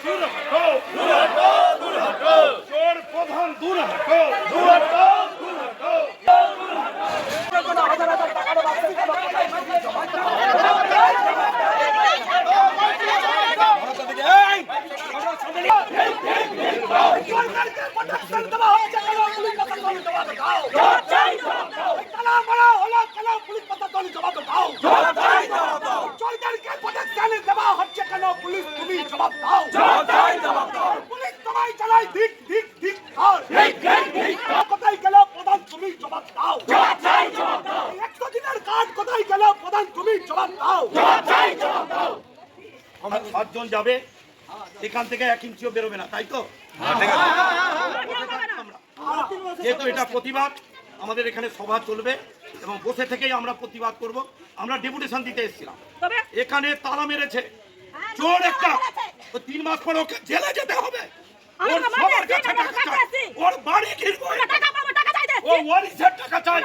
দূর হটো চোর প্রধান দূর হটো আমরা 7 জন যাবে এখান থেকে 1 ইঞ্চিও বেরোবে না, তাই তো? যেহেতু এটা প্রতিবাদ, আমাদের এখানে সভা চলবে এবং বসে থেকেই আমরা প্রতিবাদ করব। আমরা ডেপুটেশন দিতে এসেছিলাম, এখানে তালা মেরেছে চোর একটা, 3 মাস পর ওকে জেলে যেতে হবে। ওর সবার কাছে টাকা চাই, ওর বাড়ি ঘিরবো, ও ওয়ারিসের টাকা চাই।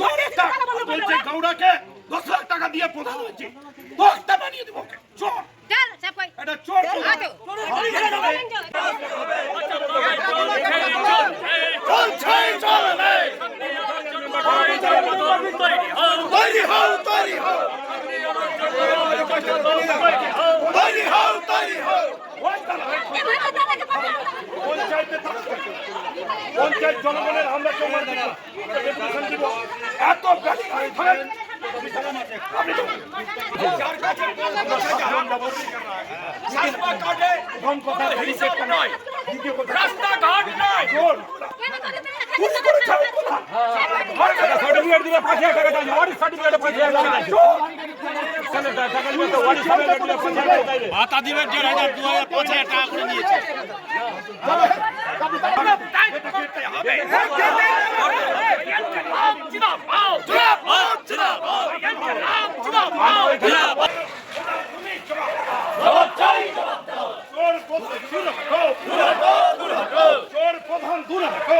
চোর একটা বলছে গৌড়াকে 10 লাখ টাকা দিয়ে প্রধান হয়েছে, বক্তা বানিয়ে দেবো ওকে। চোর এটা চোর পঞ্চায়েত জনগণের আমরা সম্মান দিব, এত গাড়ি রাস্তাঘাট নয় ভাতা দিবেন 1,500 2,000 5,000 টাকা করে নিয়েছে। চোর প্রধান দূর হটো